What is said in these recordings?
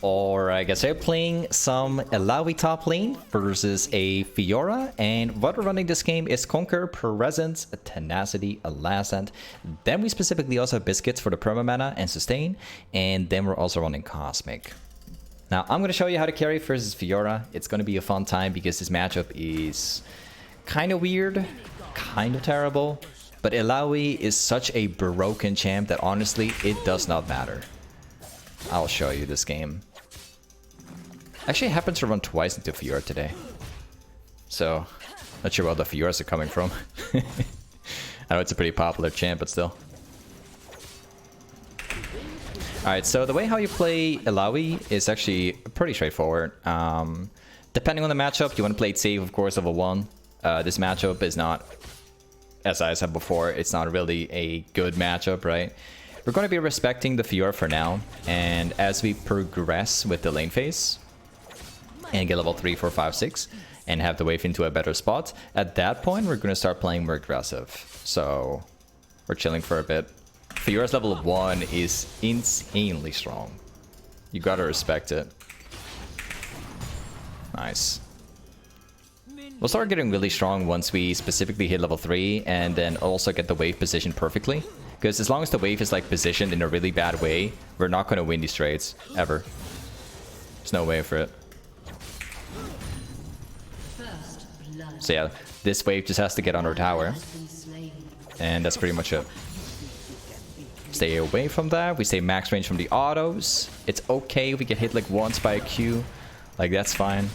Or I guess I'm playing some Illaoi top lane versus a Fiora, and what we're running this game is Conquer, Presence, Tenacity, Elasant. Then we specifically also have Biscuits for the perma-mana and sustain, and then we're also running Cosmic. Now I'm going to show you how to carry versus Fiora. It's going to be a fun time because this matchup is kind of weird, kind of terrible, but Illaoi is such a broken champ that honestly it does not matter. I'll show you this game. Actually, it happens to run twice into Fiora today. So, not sure where the Fioras are coming from. I know it's a pretty popular champ, but still. Alright, so the way how you play Illaoi is actually pretty straightforward. Depending on the matchup, you want to play it safe, of course, level 1. This matchup is not, as I said before, it's not really a good matchup, right? We're going to be respecting the Fiora for now, and as we progress with the lane phase, and get level 3, 4, 5, 6, and have the wave into a better spot, at that point we're going to start playing more aggressive. So we're chilling for a bit. Fiora's level 1 is insanely strong. You gotta respect it. Nice. We'll start getting really strong once we specifically hit level 3 and then also get the wave positioned perfectly. Because as long as the wave is like positioned in a really bad way, we're not going to win these trades, ever. There's no way for it. So yeah, this wave just has to get on our tower. And that's pretty much it. Stay away from that. We stay max range from the autos. It's okay if we get hit like once by a Q. Like, that's fine.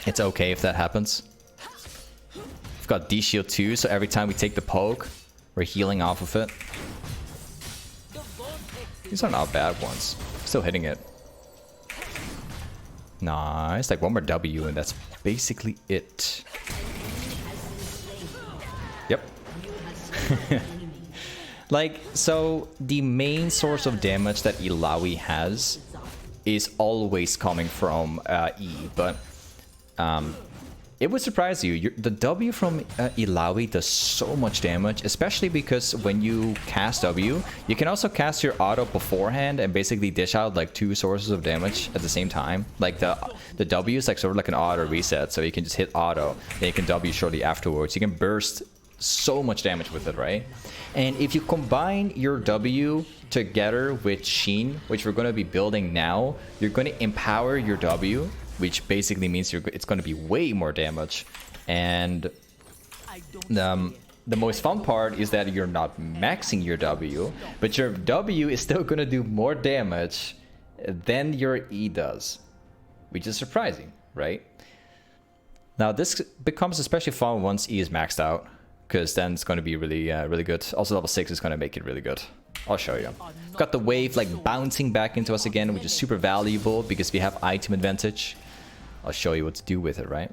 It's okay if that happens. We've got D-shield too, so every time we take the poke, we're healing off of it. These are not bad ones. Still hitting it. Nice. Like one more W and that's basically it. Yep. Like, so the main source of damage that Illaoi has is always coming from E, but it would surprise you. The W from Illaoi does so much damage, especially because when you cast W, you can also cast your auto beforehand and basically dish out like 2 sources of damage at the same time. Like the W is like sort of like an auto reset, so you can just hit auto, then you can W shortly afterwards. You can burst so much damage with it, right? And if you combine your W together with Sheen, which we're going to be building now, you're going to empower your W, which basically means it's going to be way more damage. And the most fun part is that you're not maxing your W, but your W is still going to do more damage than your E does, which is surprising, right? Now this becomes especially fun once E is maxed out, because then it's going to be really really good. Also level 6 is going to make it really good. I'll show you. We've got the wave like bouncing back into us again, which is super valuable because we have item advantage. I'll show you what to do with it, right?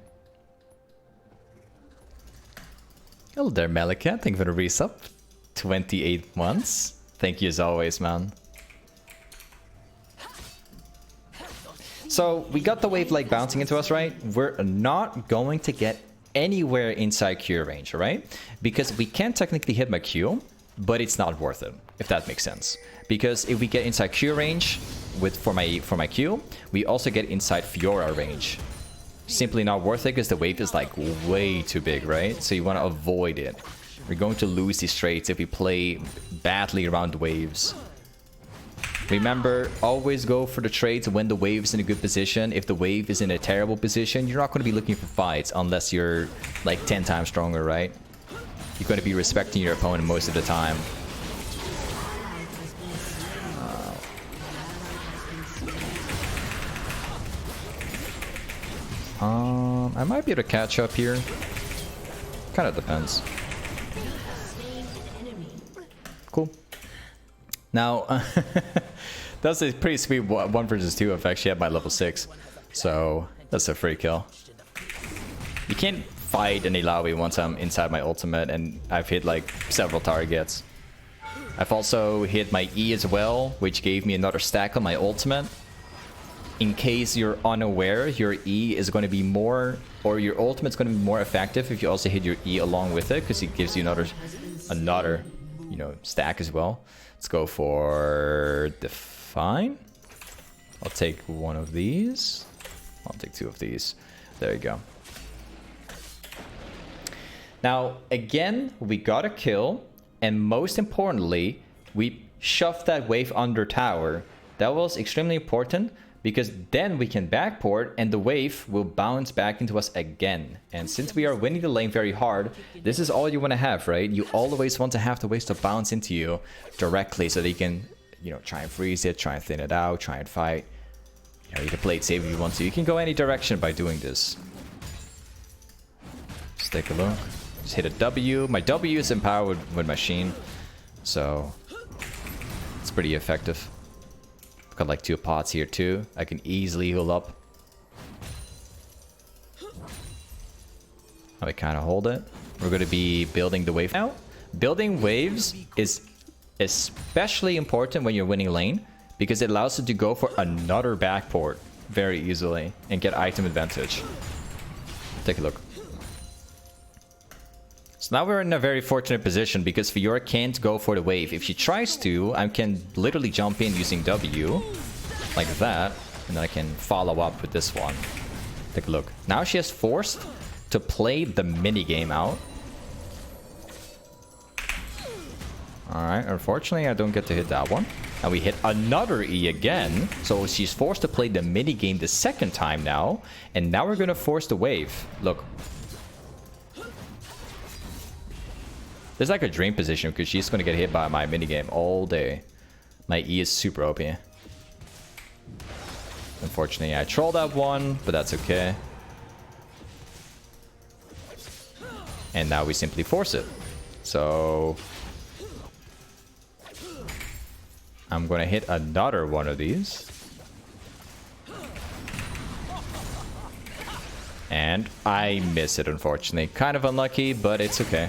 Hello there, Malika. Thank you for the resub. 28 months. Thank you as always, man. So we got the wave like bouncing into us, right? We're not going to get anywhere inside Q range, right? Because we can technically hit my Q, but it's not worth it, if that makes sense. Because if we get inside Q range for my Q, we also get inside Fiora range. Simply not worth it because the wave is like way too big, right? So you want to avoid it. We're going to lose these trades if we play badly around the waves. Remember, always go for the trades when the wave is in a good position. If the wave is in a terrible position, you're not going to be looking for fights unless you're like 10 times stronger, right? You're going to be respecting your opponent most of the time. I might be able to catch up here. Kind of depends. Cool. Now, that's a pretty sweet 1 versus 2. I've actually had my level 6. So, that's a free kill. You can't fight an Illaoi once I'm inside my ultimate, and I've hit like several targets. I've also hit my E as well, which gave me another stack on my ultimate. In case you're unaware, your E is going to be more, or your ultimate's going to be more effective if you also hit your E along with it, because it gives you another, you know, stack as well. Let's go for Define. I'll take one of these. I'll take two of these. There you go. Now, again, we got a kill. And most importantly, we shoved that wave under tower. That was extremely important because then we can backport and the wave will bounce back into us again. And since we are winning the lane very hard, this is all you want to have, right? You always want to have the waves to bounce into you directly so that you can, you know, try and freeze it, try and thin it out, try and fight. You know, you can play it safe if you want to. You can go any direction by doing this. Let's take a look. Just hit a W. My W is empowered with machine, so it's pretty effective. Got like 2 pots here too. I can easily heal up. I kind of hold it. We're going to be building the wave now. Building waves is especially important when you're winning lane because it allows you to go for another backport very easily and get item advantage. Take a look. So now we're in a very fortunate position because Fiora can't go for the wave. If she tries to, I can literally jump in using W, like that, and then I can follow up with this one. Take a look. Now she is forced to play the minigame out. Alright, unfortunately I don't get to hit that one. And we hit another E again, so she's forced to play the minigame the second time now. And now we're gonna force the wave. Look. This is like a dream position because she's going to get hit by my minigame all day. My E is super OP. Unfortunately, I trolled that one, but that's okay. And now we simply force it. So I'm going to hit another one of these. And I miss it, unfortunately. Kind of unlucky, but it's okay.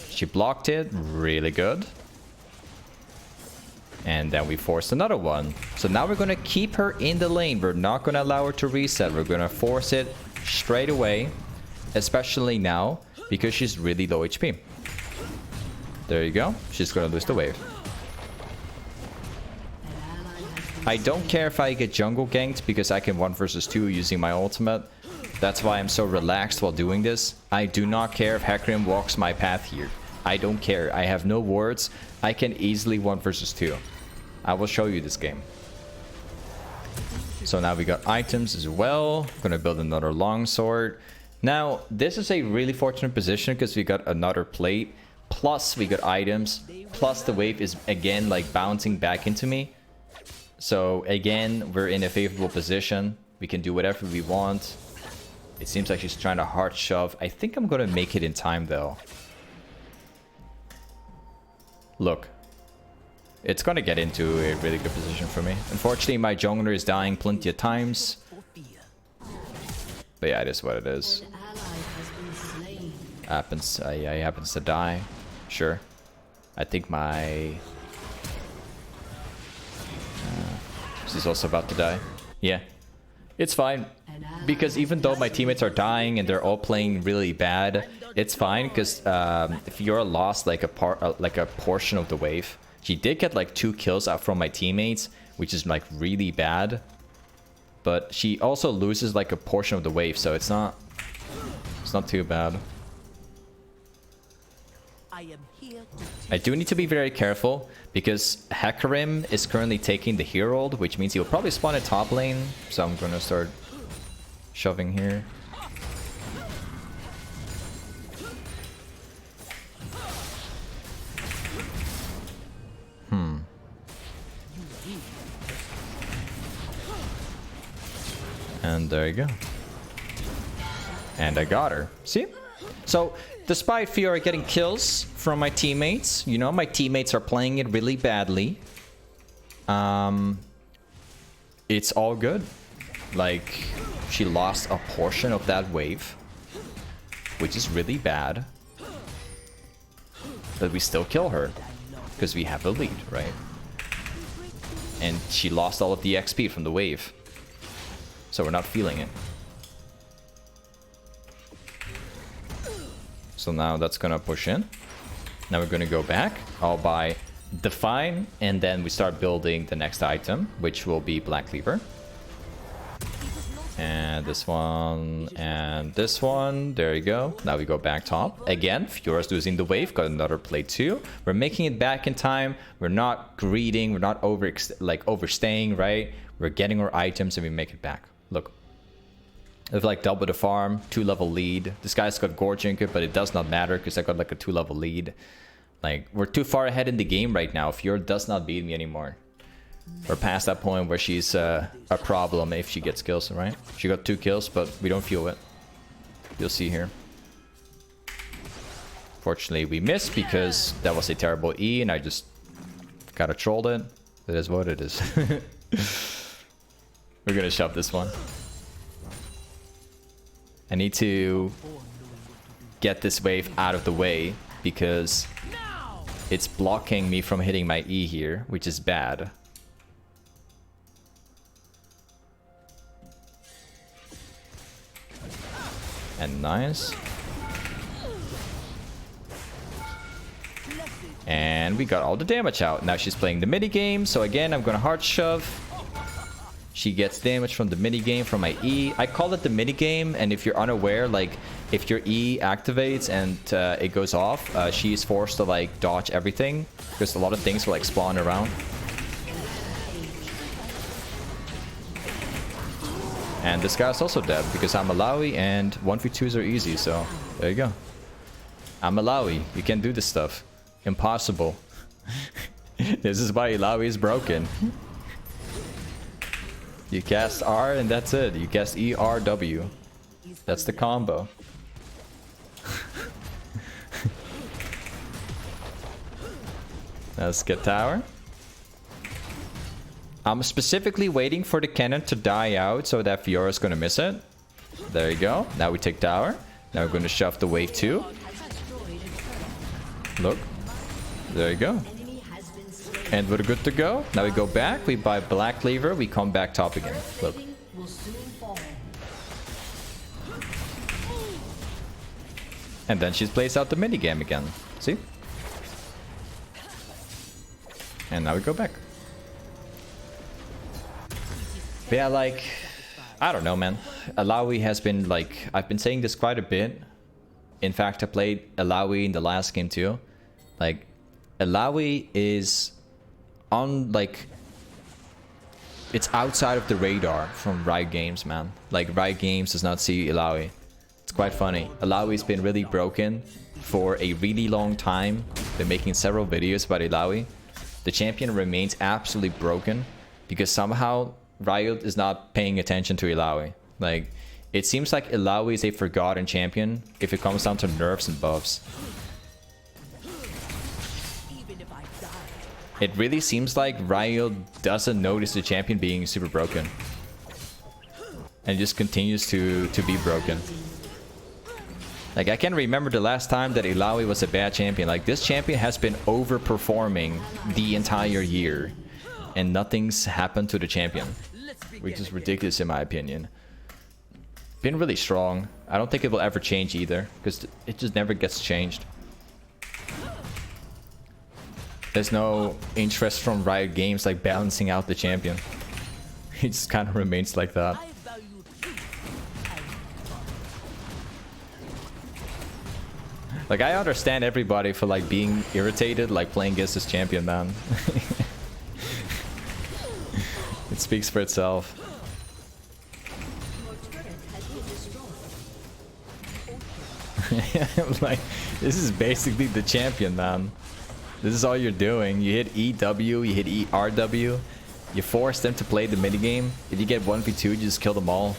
She blocked it, really good. And then we forced another one. So now we're going to keep her in the lane. We're not going to allow her to reset. We're going to force it straight away. Especially now, because she's really low HP. There you go. She's going to lose the wave. I don't care if I get jungle ganked because I can 1 versus 2 using my ultimate. That's why I'm so relaxed while doing this. I do not care if Hecarim walks my path here. I don't care. I have no words. I can easily 1 versus 2. I will show you this game. So now we got items as well. Gonna build another longsword. Now, this is a really fortunate position because we got another plate. Plus, we got items. Plus, the wave is again like bouncing back into me. So again, we're in a favorable position. We can do whatever we want. It seems like she's trying to hard shove. I think I'm gonna make it in time though. Look, it's gonna get into a really good position for me. Unfortunately, my jungler is dying plenty of times. But yeah, it is what it is. Happens. Yeah, he happens to die. Sure. I think my... she's also about to die. Yeah. It's fine. Because even though my teammates are dying and they're all playing really bad, it's fine because if you're lost like a portion of the wave, she did get like 2 kills out from my teammates, which is like really bad. But she also loses like a portion of the wave, so it's not too bad. I do need to be very careful because Hecarim is currently taking the Herald, which means he'll probably spawn at top lane. So I'm gonna start shoving here. And there you go. And I got her. See? So, despite Fiora getting kills from my teammates, you know, my teammates are playing it really badly. It's all good. Like, she lost a portion of that wave, which is really bad. But we still kill her, because we have the lead, right? And she lost all of the XP from the wave. So we're not feeling it. So now that's gonna push in. Now we're gonna go back. I'll buy Define, and then we start building the next item, which will be Black Cleaver. And this one, and this one. There you go. Now we go back top. Again, Fiora's losing the wave. Got another play too. We're making it back in time. We're not greeding. We're not overstaying, right? We're getting our items and we make it back. Look. With like double the farm, 2-level lead. This guy's got Gore Jinket, but it does not matter because I got like a 2-level lead. Like, we're too far ahead in the game right now. Fiora does not beat me anymore. We're past that point where she's a problem if she gets kills, right? She got 2 kills, but we don't feel it. You'll see here. Fortunately, we missed because that was a terrible E, and I just gotta trolled it. It is what it is. We're gonna shove this one. I need to get this wave out of the way because it's blocking me from hitting my E here, which is bad. And nice. And we got all the damage out. Now she's playing the mini game, so again I'm gonna hard shove. She gets damage from the mini game from my E. I call it the mini game, and if you're unaware, like if your E activates and it goes off, she is forced to like dodge everything because a lot of things will like spawn around. And this guy's also dead because I'm Illaoi and 1v2s are easy, so there you go. I'm Illaoi. You can do this stuff. Impossible. This is why Illaoi is broken. You cast R and that's it. You cast E, R, W. That's the combo. Let's get tower. I'm specifically waiting for the cannon to die out so that Fiora's gonna miss it. There you go. Now we take tower. Now we're gonna shove the wave 2. Look. There you go. And we're good to go. Now we go back. We buy Black Cleaver. We come back top again. Look. And then she plays out the minigame again. See? And now we go back. But yeah, like, I don't know, man. Illaoi has been, like, I've been saying this quite a bit. In fact, I played Illaoi in the last game too. Like, Illaoi is on, like, it's outside of the radar from Riot Games, man. Like, Riot Games does not see Illaoi. It's quite funny. Illaoi's been really broken for a really long time. Been making several videos about Illaoi. The champion remains absolutely broken because somehow Riot is not paying attention to Illaoi. Like, it seems like Illaoi is a forgotten champion if it comes down to nerfs and buffs. It really seems like Riot doesn't notice the champion being super broken. And just continues to be broken. Like, I can't remember the last time that Illaoi was a bad champion. Like, this champion has been overperforming the entire year. And nothing's happened to the champion. Which is ridiculous in my opinion. Been really strong. I don't think it will ever change either. Because it just never gets changed. There's no interest from Riot Games like balancing out the champion. It just kind of remains like that. Like, I understand everybody for like being irritated like playing against this champion, man. It speaks for itself. Like, this is basically the champion, man. This is all you're doing. You hit EW, you hit RW. You force them to play the minigame. If you get 1v2, you just kill them all.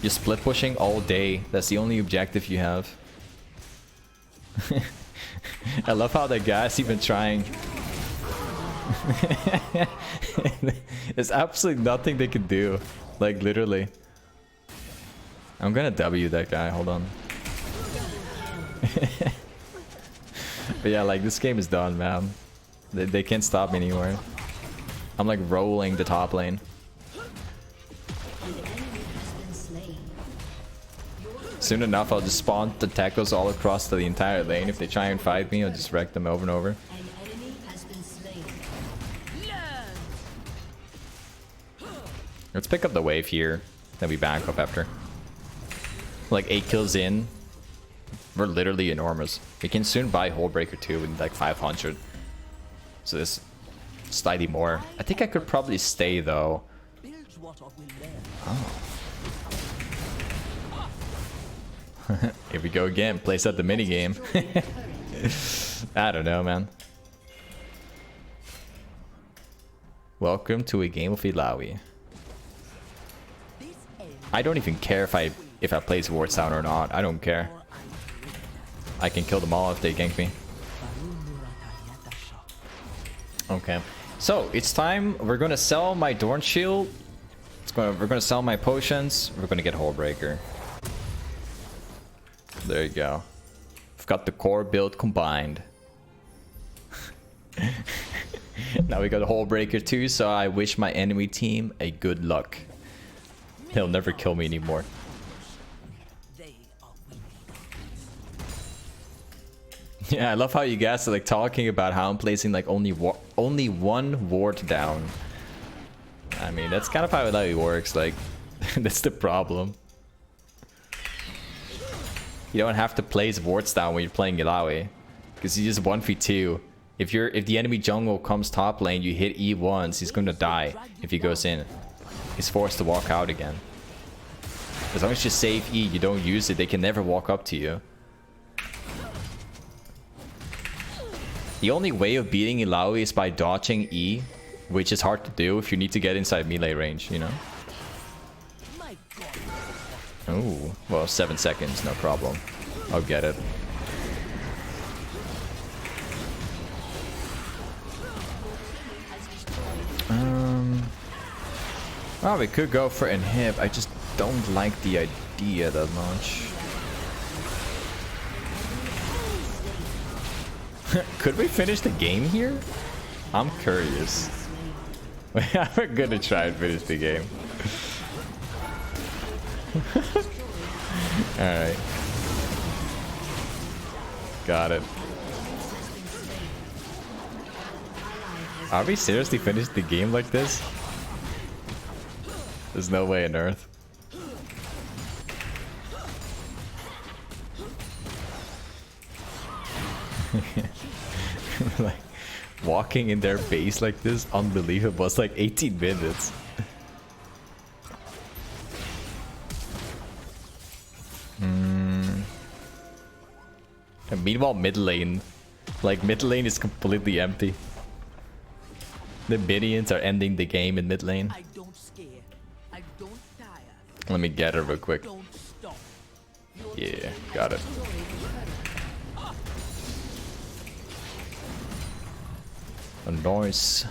You're split pushing all day. That's the only objective you have. I love how that guy's even trying. There's absolutely nothing they can do. Like, literally. I'm gonna W that guy. Hold on. But yeah, like, this game is done, man. They can't stop me anymore. I'm like rolling the top lane. Soon enough, I'll just spawn the tacos all across the entire lane. If they try and fight me, I'll just wreck them over and over. Let's pick up the wave here. Then we back up after. Like 8 kills in. We're literally enormous. We can soon buy hullbreaker too with like 500. So this slightly more. I think I could probably stay though. Oh. Here we go again. Place at the mini game. I don't know, man. Welcome to a game of Illaoi. I don't even care if I place wards down or not. I don't care. I can kill them all if they gank me. Okay. So it's time. We're gonna sell my Dorn Shield. We're gonna sell my potions. We're gonna get hullbreaker. There you go. We've got the core build combined. Now we got a hullbreaker too, so I wish my enemy team a good luck. They'll never kill me anymore. Yeah, I love how you guys are like talking about how I'm placing like only one ward down. I mean, that's kind of how it works. Like, that's the problem. You don't have to place wards down when you're playing Illaoi, because you just 1v2. If the enemy jungle comes top lane, you hit E once, he's gonna die if he goes in. He's forced to walk out again. As long as you save E, you don't use it, they can never walk up to you. The only way of beating Illaoi is by dodging E, which is hard to do if you need to get inside melee range, you know? Oh, well, 7 seconds, no problem. I'll get it. Well, we could go for inhib. I just don't like the idea that much. Could we finish the game here? I'm curious. We're gonna try and finish the game. Alright. Got it. Are we seriously finished the game like this? There's no way on earth. Like, walking in their base like this, unbelievable. It's like 18 minutes. And meanwhile, mid lane. Like, mid lane is completely empty. The minions are ending the game in mid lane. Let me get her real quick. Yeah, got it. Nice.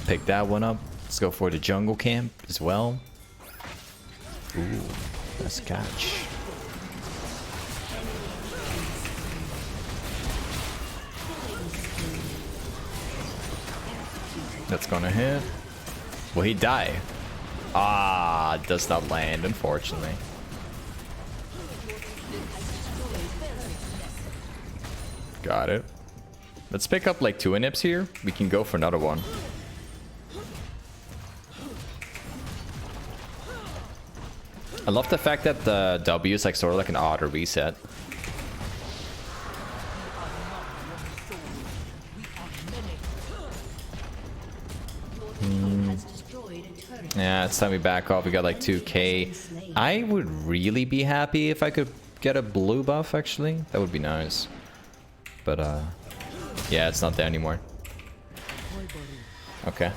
Pick that one up. Let's go for the jungle camp as well. Ooh, nice catch. That's gonna hit. Will he die? Ah, does not land, unfortunately. Got it. Let's pick up like 2 inhibs here. We can go for another one. I love the fact that the W is like sort of like an auto reset. Yeah, it's time we back off. We got like 2k. I would really be happy if I could get a blue buff, actually. That would be nice. But, yeah, it's not there anymore. Okay.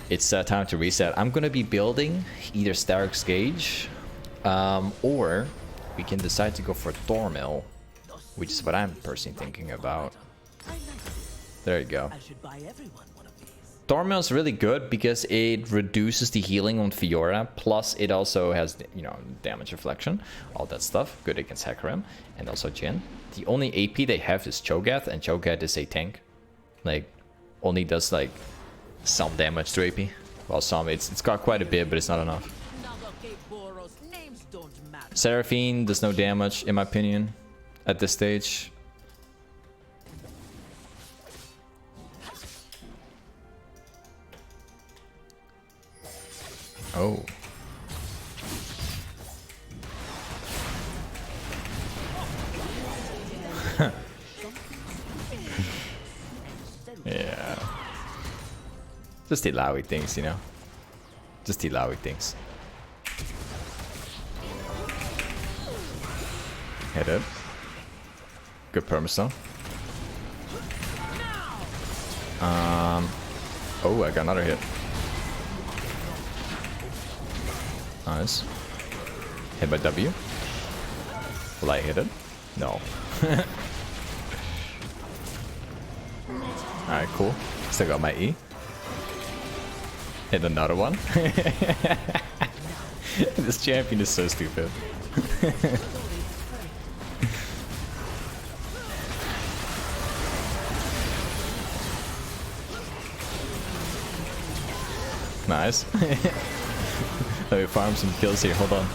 It's time to reset. I'm gonna be building either Starrick's Gauge, or we can decide to go for thornmail, which is what I'm personally thinking about. There you go. Thornmail is really good because it reduces the healing on Fiora, plus it also has, you know, damage reflection, all that stuff. Good against Hecarim, and also Jhin. The only AP they have is Cho'Gath, and Cho'Gath is a tank. Like, only does like some damage to AP. Well, some, it's got quite a bit, but it's not enough. Seraphine does no damage, in my opinion, at this stage. Oh. Yeah. Just Illaoi things, you know? Just Illaoi things. Hit it. Good permastone. Oh, I got another hit. Nice. Hit by W. Will I hit it? No. Alright, cool. Still got my E. Hit another one. This champion is so stupid. Nice. Let me farm some kills here, hold on.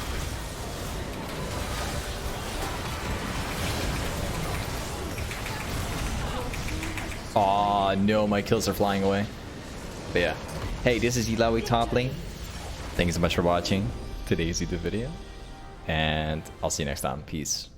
Aw, no, my kills are flying away. But yeah. Hey, this is Illaoi Toplane. Thank you so much for watching today's YouTube video. And I'll see you next time. Peace.